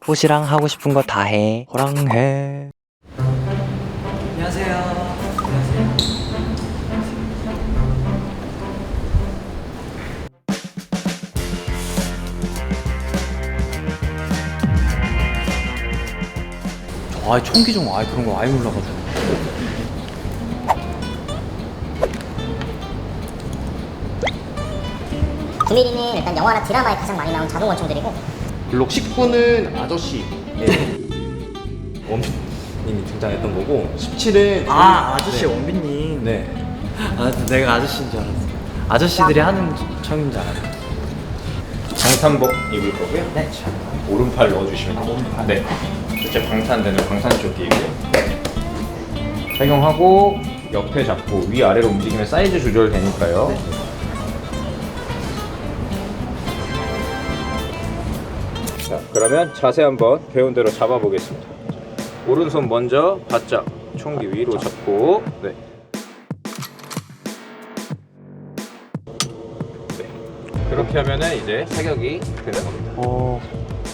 호시랑 하고 싶은 거 다 해. 호랑해. 안녕하세요. 안녕하세요. 저 총기 좀 그런 거 아예 몰라가지고. 구미리는 일단 영화나 드라마에 가장 많이 나온 자동 권총들이고, 블록 19는 아저씨 원빈님이 등장했던 거고, 17은 아저씨 원빈님. 네. 내가 아저씨인 줄 알았어. 아저씨들이 하는 총인 줄 알았어. 방탄복 입을 거고요. 네. 오른팔 넣어주시면 됩니다. 네. 실제 방탄되는 방탄조끼이고요. 착용하고 옆에 잡고 위아래로 움직이면 사이즈 조절되니까요. 네. 자, 그러면 자세 한번 배운 대로 잡아보겠습니다. 오른손 먼저 바짝 총기 위로 잡고, 네. 그렇게 하면은 이제 사격이 되는 겁니다.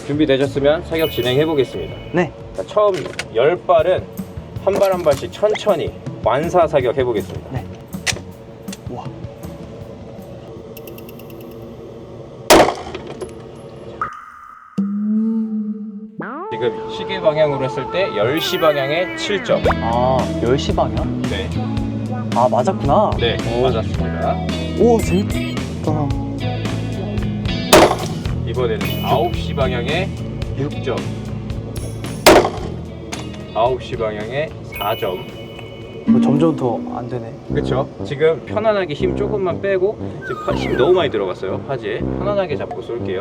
준비되셨으면 사격 진행해 보겠습니다. 네. 자, 처음 10발은 한 발 한 발씩 천천히 완사 사격 해 보겠습니다. 네. 우와. 지금 시계 방향으로 했을 때 10시 방향에 7점. 10시 방향? 네. 맞았구나. 네, 맞았습니다. 오, 재밌다. 이번에는 9시 방향에 6점. 9시 방향에 4점. 점점 더 안 되네. 그쵸? 지금 편안하게 힘 조금만 빼고, 지금 힘 너무 많이 들어갔어요, 화지에. 편안하게 잡고 쏠게요.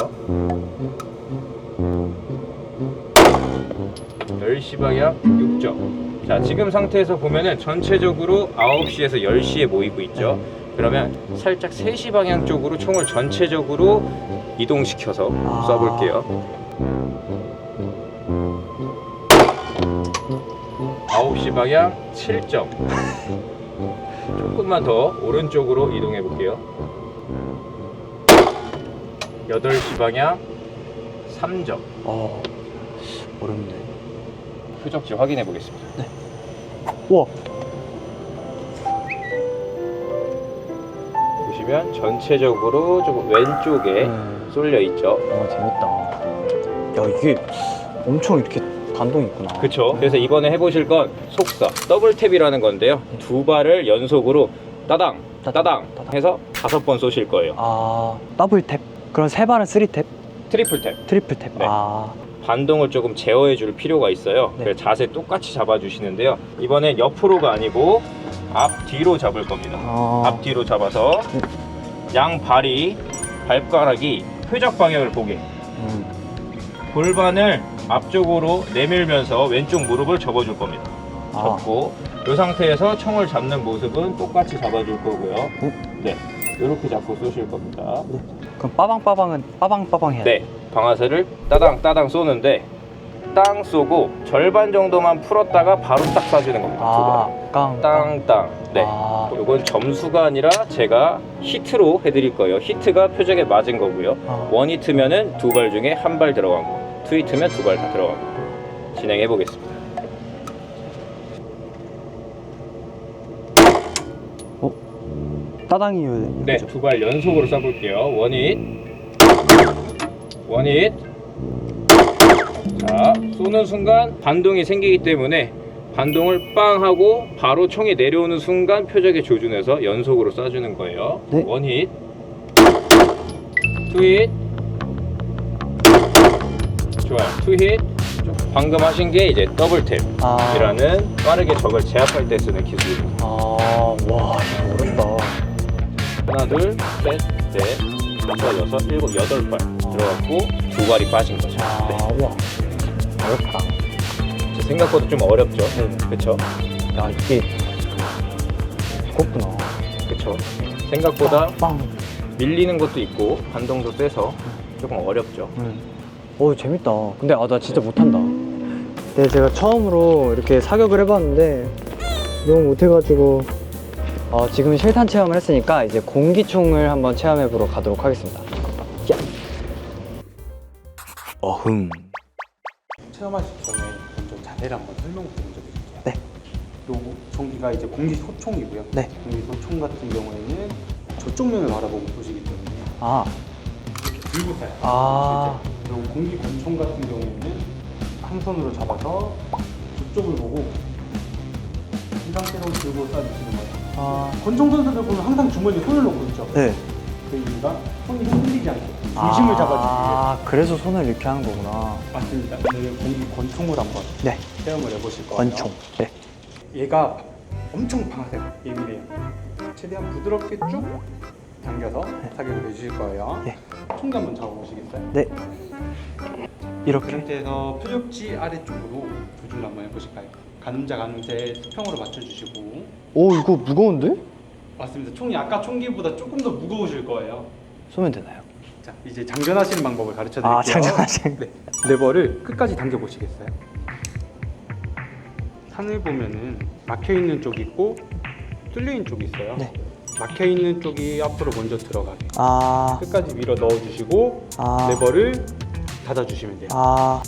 10시 방향 6점. 자, 지금 상태에서 보면은 전체적으로 9시에서 10시에 모이고 있죠. 그러면 살짝 3시 방향 쪽으로 총을 전체적으로 이동시켜서 쏴볼게요. 9시 방향 7점. 조금만 더 오른쪽으로 이동해 볼게요. 8시 방향 3점. 어렵네. 표적지 확인해 보겠습니다. 네. 우와. 보시면 전체적으로 조금 왼쪽에 쏠려 있죠. 재밌다. 야, 이게 엄청 이렇게 반동이 있구나. 그쵸? 그래서 이번에 해보실 건 속사 더블 탭이라는 건데요. 두 발을 연속으로 따당 따당 해서 5번 쏘실 거예요. 더블 탭? 그럼 세 발은 3탭? 트리플 탭. 트리플 탭. 네. 반동을 조금 제어해 줄 필요가 있어요. 네. 그래서 자세 똑같이 잡아주시는데요. 이번엔 옆으로가 아니고 앞뒤로 잡을 겁니다. 앞뒤로 잡아서 양 발이 발가락이 표적 방향을 보게, 골반을 앞쪽으로 내밀면서 왼쪽 무릎을 접어줄 겁니다. 접고 이 상태에서 총을 잡는 모습은 똑같이 잡아줄 거고요. 네, 이렇게 잡고 쏘실 겁니다. 그럼 빠방빠방은 빠방빠방 해야 돼? 네, 방아쇠를 따당 따당 쏘는데 땅 쏘고 절반 정도만 풀었다가 바로 딱 쏴주는 겁니다. 두 발. 땅땅. 네. 이건 점수가 아니라 제가 히트로 해드릴 거예요. 히트가 표적에 맞은 거고요. 원 히트면은 두 발 중에 한 발 들어간 거. 투 히트면 두 발 다 들어간 거. 진행해 보겠습니다. 따당이요. 네, 두 발 연속으로 쏴볼게요. 원잇, 원잇. 자, 쏘는 순간 반동이 생기기 때문에 반동을 빵 하고 바로 총이 내려오는 순간 표적에 조준해서 연속으로 쏴주는 거예요. 네. 원잇, 투잇. 좋아요. 투잇. 방금 하신 게 이제 더블 탭이라는 빠르게 적을 제압할 때 쓰는 기술입니다. 와, 이거 어렵다. 하나, 둘, 셋, 넷, 다섯, 여섯, 일곱, 8발 들어갔고 두 발이 빠진 거죠. 네. 우와. 어렵다. 생각보다 좀 어렵죠. 그쵸? 야, 이게 무겁구나. 그쵸? 생각보다 빵. 밀리는 것도 있고 반동도 세서 조금 어렵죠. 재밌다. 근데 나 진짜 못한다. 네, 제가 처음으로 이렇게 사격을 해봤는데 너무 못해가지고 지금 실탄 체험을 했으니까 이제 공기총을 한번 체험해보러 가도록 하겠습니다. 야. 어흥. 체험하시기 전에 먼저 자세를 한번 설명 좀 먼저 드릴게요. 네. 요 전기가 이제 공기 소총이고요. 네. 공기 소총 같은 경우에는 저쪽 면을 바라보고 쏘시기 때문에 아. 이렇게 들고 쏴요. 아. 그리고 공기 권총 같은 경우에는 한 손으로 잡아서 저쪽을 보고 이 상태로 들고 쏴주시는 거예요. 아. 권총 선수들 보면 항상 주머니에 손을 넣고 있죠. 네. 그 이유가 손이 흔들리지 않게 중심을 잡아주기 위해. 아, 그래서 손을 이렇게 하는 거구나. 맞습니다. 오늘 공기 권총을 한번 네. 체험을 해보실 거예요. 권총. 네. 얘가 엄청 방아쇠가 예민해요. 최대한 부드럽게 쭉 당겨서 사격을 해주실 거예요. 네. 총도 한번 잡아보시겠어요? 네. 그 이렇게. 상태에서 표적지 아래쪽으로 조준을 한번 해보실까요? 가늠자 가늠자의 수평으로 맞춰주시고. 오, 이거 무거운데? 맞습니다. 총이 아까 총기보다 조금 더 무거우실 거예요. 쏘면 되나요? 자, 이제 장전하시는 방법을 가르쳐 드릴게요. 아, 장전하시는. 네. 레버를 끝까지 당겨 보시겠어요? 산을 보면은 막혀 있는 쪽이 있고 뚫려 있는 쪽이 있어요. 네. 막혀 있는 쪽이 앞으로 먼저 들어가게. 아. 끝까지 밀어 넣어주시고 아. 레버를 닫아주시면 돼요. 아.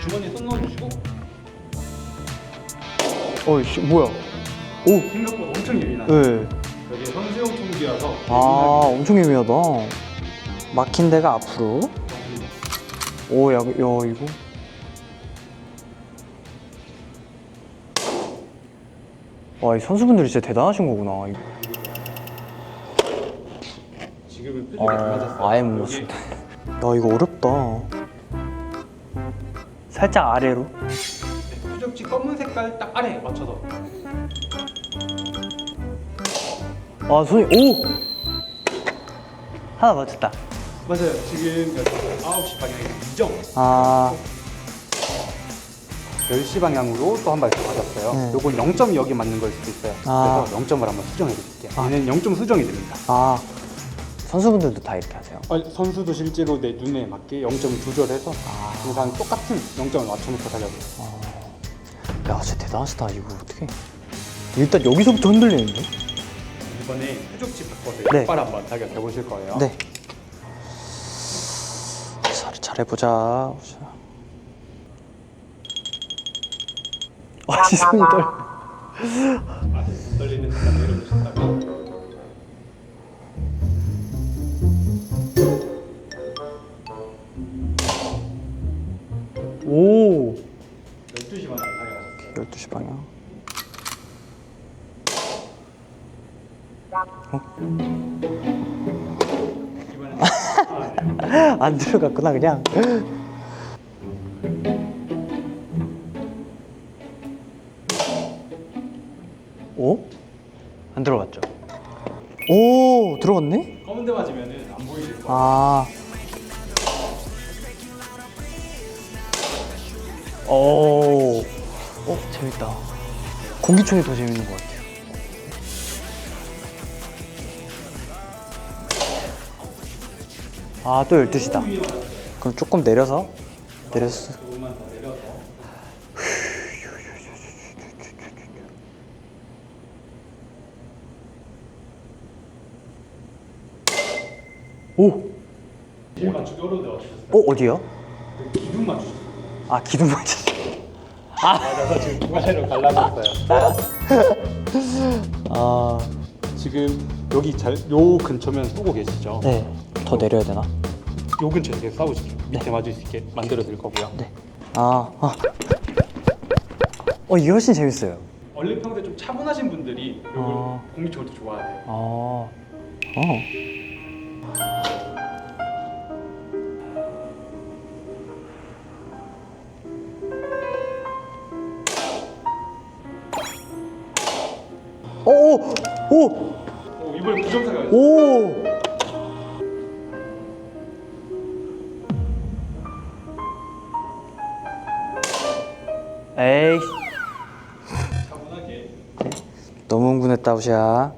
주머니에 손 넣어주시고. 어이씨, 뭐야? 오. 생각보다 엄청 예민하죠. 네. 여기 선수용 총기라서 아, 엄청 예민하다. 막힌 데가 앞으로. 오, 야, 이거. 와, 이 선수분들이 진짜 대단하신 거구나. 지금은 표적이 안 맞았어요. 아예 못 여기 맞춘다. 야, 이거 어렵다. 살짝 아래로. 표적지 검은 색깔 딱 아래에 맞춰서. 아, 손이, 오! 하나 맞췄다. 맞아요. 지금 9시 방향에 2점. 아, 10시 방향으로 또 한 발 더 맞았어요. 네. 요건 0점이 여기 맞는 걸 수도 있어요. 아. 그래서 0점을 한번 수정해 드릴게요. 얘는 0점 수정이 됩니다. 아. 선수분들도 다 이렇게 하세요. 선수도 실제로 내 눈에 맞게 0점을 조절해서 아. 항상 똑같은 0점을 맞춰놓고 사격을. 야, 진짜 대단하시다. 이거 어떻게. 일단 여기서부터 흔들리는데? 이번에 표적지 바꿔서 네. 약발 한번 사격해 보실 거예요. 네. 잘해보자. 아, 시선이 떨려. 아직 떨리는 순간 내려놓으셨다가 오. 12시 방향 사격하셨어요. 12시 방향. 이번에는 안 들어갔구나, 그냥. 오? 안 들어갔죠? 오, 들어갔네? 검은 데 맞으면은 안 보이실 거예요. 아. 오. 재밌다. 공기총이 더 재밌는 것 같아요. 아, 또 12시다. 그럼 조금 내려서. 내렸어. 조금만 더 내려서. 오! 제일 맞추기 어려운데 맞추셨어요. 어디요? 기둥 맞추셨어요. 아, 기둥 맞췄어. 맞아서 지금 중간으로 갈라졌어요. 아, 지금 여기 요 근처면 쏘고 계시죠? 네. 더 내려야 되나? 요 근처에 계속 싸우시죠. 밑에 맞을 수 있게 만들어 드릴 거고요. 네. 이게 훨씬 재밌어요. 원래 평소에 좀 차분하신 분들이 요걸 아. 공기총을 더 좋아해요. 오! 이번에 9점 사격이었어요. 오! 에이, 차분하게. 너무 흥분했다, 우시야.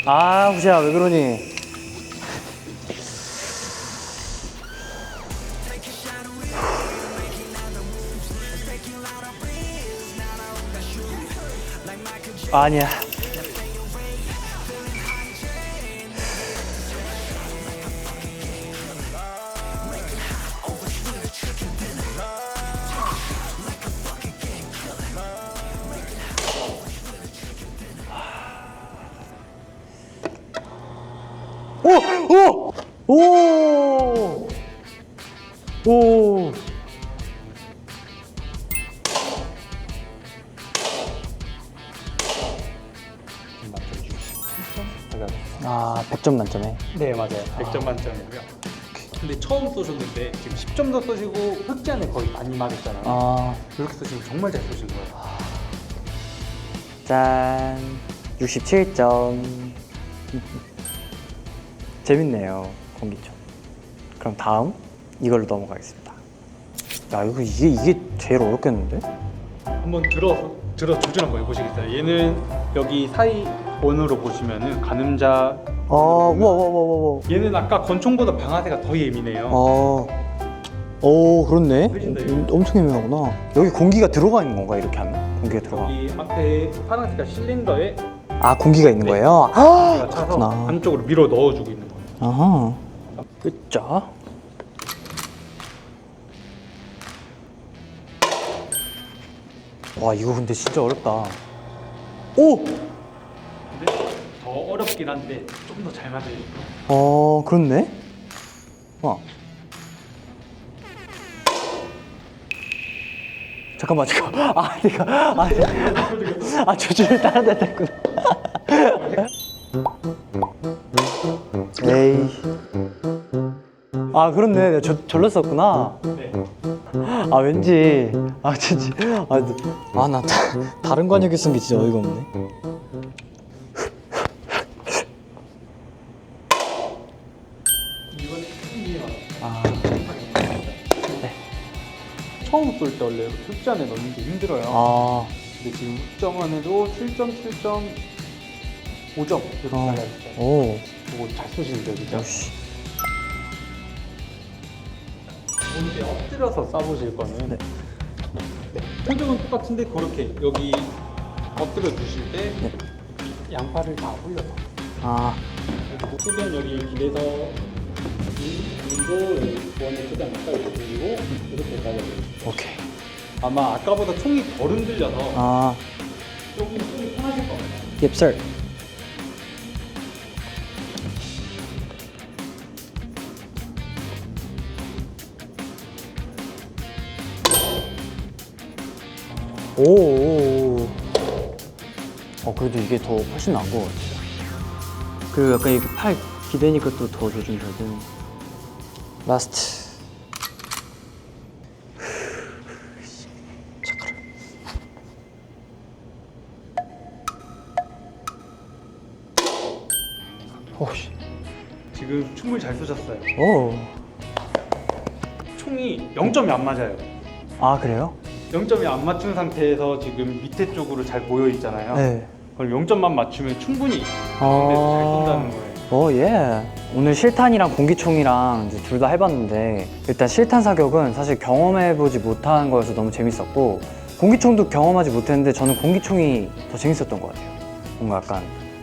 아, 우시야, 왜 그러니? 아니야. 오! 오! 오! 오! 아, 100점 만점에. 네, 맞아요. 100점 만점이고요. 근데 처음 쏘셨는데 지금 10점도 쏘시고 흑지 안에 거의 많이 맞았잖아요. 아, 이렇게 쏘시면 정말 잘 쏘신 거예요. 짠. 67점. 재밌네요, 공기총. 그럼 다음 이걸로 넘어가겠습니다. 야, 이게 제일 어렵겠는데? 한번 들어 조준 한번 해보시겠어요? 얘는 여기 사이 원으로 보시면은 가늠자. 우와. 얘는 아까 권총보다 방아쇠가 더 예민해요. 오, 그렇네. 훨씬 더 예민해. 엄청 예민하구나. 여기 공기가 들어가 있는 건가, 이렇게 하면? 공기가 들어가. 여기 앞에 파란색깔 실린더에 아, 공기가 있는 네. 거예요? 제가 차서 그렇구나. 안쪽으로 밀어 넣어주고 있는 거예요. 아하. 으짜. 와, 이거 근데 진짜 어렵다. 오! 근데 더 어렵긴 한데 좀 더 잘 맞아요. 그렇네. 와. 잠깐만. 조준을 다른 데다 했구나. 에이. 아, 그렇네. 내가 절로 썼구나. 네. 아, 왠지. 아, 진짜. 나 다른 관역에 쓴 게 진짜 어이가 없네. 이번에 크게 아, 네. 처음 쏠 때 원래 흑지 안에 넣는 게 힘들어요. 아, 근데 지금 흑점안에도 7.5점 계속 달라있어요. 오. 이거 잘 쏘시는데요, 진짜? 역시. 이렇게 엎드려서 쏴보실 거는 네. 통정은 똑같은데 그렇게 여기 엎드려 두실 때 네. 양팔을 다 올려서 아, 최대한 여기 길에서 눈도 여기 원에 최대한 가까이 돌리고 이렇게 가야 돼요. 오케이. 아마 아까보다 총이 덜 흔들려서 아, 조금 쏘기 편하실 것 같아요. 옙쌀. 오. 그래도 이게 더 훨씬 나은 것 같아요. 그 약간 이렇게 팔 기대니까 또 더 조준 잘 되는. 라스트. 오씨. 지금 충분히 잘 쏘셨어요. 오. 총이 0점이 안 맞아요. 아, 그래요? 0점이 안 맞춘 상태에서 지금 밑에 쪽으로 잘 모여 있잖아요. 네. 그럼 0점만 맞추면 충분히 가운데서 잘 쏜다는 거예요. 예. 오늘 실탄이랑 공기총이랑 둘 다 해봤는데 일단 실탄 사격은 사실 경험해보지 못한 거여서 너무 재밌었고 공기총도 경험하지 못했는데 저는 공기총이 더 재밌었던 것 같아요. 뭔가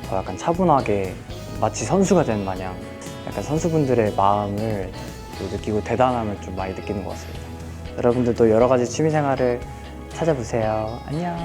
더 약간 차분하게 마치 선수가 된 마냥 약간 선수분들의 마음을 또 느끼고 대단함을 좀 많이 느끼는 것 같습니다. 여러분들도 여러 가지 취미생활을 찾아보세요. 안녕.